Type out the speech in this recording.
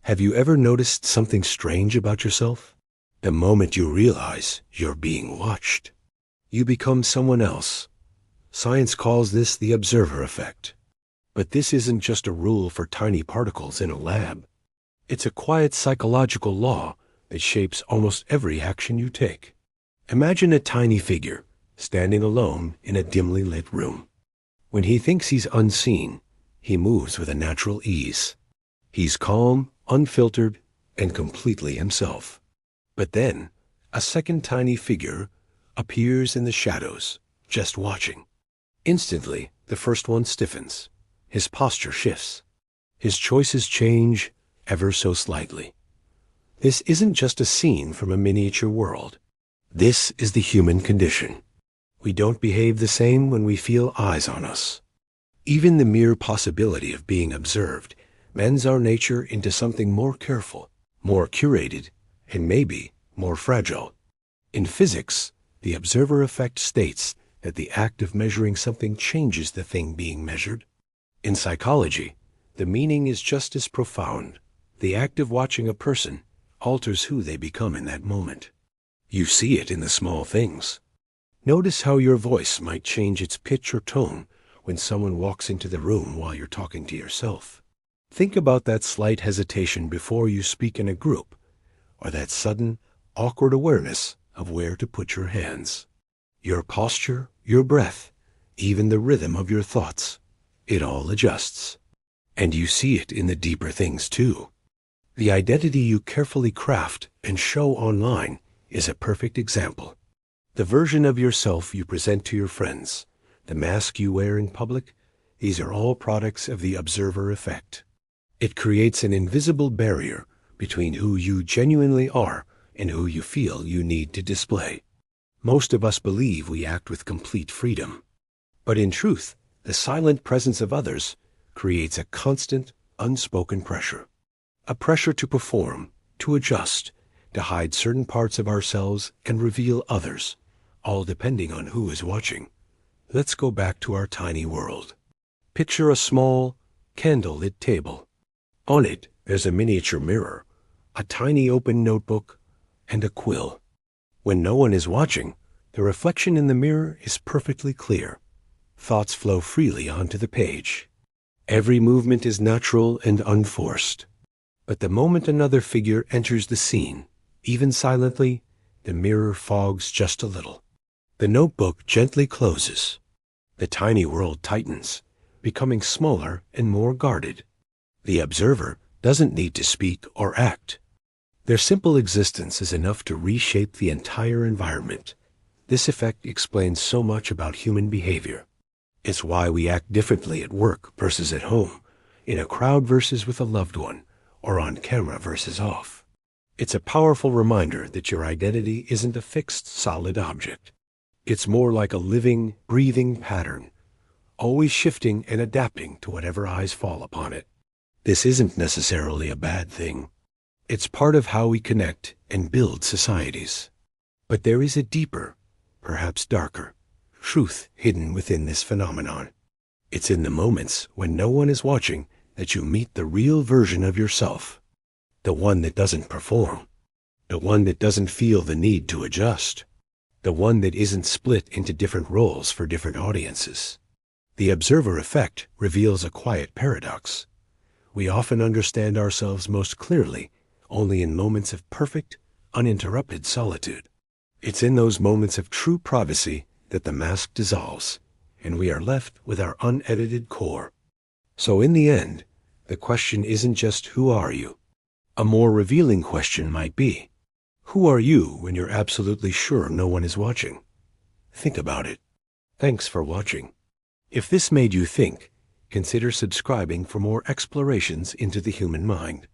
Have you ever noticed something strange about yourself? The moment you realize you're being watched, you become someone else. Science calls this the observer effect. But this isn't just a rule for tiny particles in a lab. It's a quiet psychological law that shapes almost every action you take. Imagine a tiny figure standing alone in a dimly lit room. When he thinks he's unseen, he moves with a natural ease. He's calm, unfiltered, and completely himself. But then, a second tiny figure appears in the shadows, just watching. Instantly, the first one stiffens. His posture shifts. His choices change ever so slightly. This isn't just a scene from a miniature world. This is the human condition. We don't behave the same when we feel eyes on us. Even the mere possibility of being observed mends our nature into something more careful, more curated, and maybe more fragile. In physics, the observer effect states that the act of measuring something changes the thing being measured. In psychology, the meaning is just as profound. The act of watching a person alters who they become in that moment. You see it in the small things. Notice how your voice might change its pitch or tone when someone walks into the room while you're talking to yourself. Think about that slight hesitation before you speak in a group, or that sudden, awkward awareness of where to put your hands. Your posture, your breath, even the rhythm of your thoughts, it all adjusts. And you see it in the deeper things too. The identity you carefully craft and show online is a perfect example. The version of yourself you present to your friends, the mask you wear in public, these are all products of the observer effect. It creates an invisible barrier between who you genuinely are and who you feel you need to display. Most of us believe we act with complete freedom. But in truth, the silent presence of others creates a constant, unspoken pressure. A pressure to perform, to adjust, to hide certain parts of ourselves and reveal others, all depending on who is watching. Let's go back to our tiny world. Picture a small, candle-lit table. On it, there's a miniature mirror, a tiny open notebook, and a quill. When no one is watching, the reflection in the mirror is perfectly clear. Thoughts flow freely onto the page. Every movement is natural and unforced. But the moment another figure enters the scene, even silently, the mirror fogs just a little. The notebook gently closes. The tiny world tightens, becoming smaller and more guarded. The observer doesn't need to speak or act. Their simple existence is enough to reshape the entire environment. This effect explains so much about human behavior. It's why we act differently at work versus at home, in a crowd versus with a loved one, or on camera versus off. It's a powerful reminder that your identity isn't a fixed, solid object. It's more like a living, breathing pattern, always shifting and adapting to whatever eyes fall upon it. This isn't necessarily a bad thing. It's part of how we connect and build societies. But there is a deeper, perhaps darker, truth hidden within this phenomenon. It's in the moments when no one is watching that you meet the real version of yourself, the one that doesn't perform, the one that doesn't feel the need to adjust, the one that isn't split into different roles for different audiences. The observer effect reveals a quiet paradox. We often understand ourselves most clearly only in moments of perfect, uninterrupted solitude. It's in those moments of true privacy that the mask dissolves, and we are left with our unedited core. So in the end, the question isn't just who are you? A more revealing question might be, who are you when you're absolutely sure no one is watching? Think about it. Thanks for watching. If this made you think, consider subscribing for more explorations into the human mind.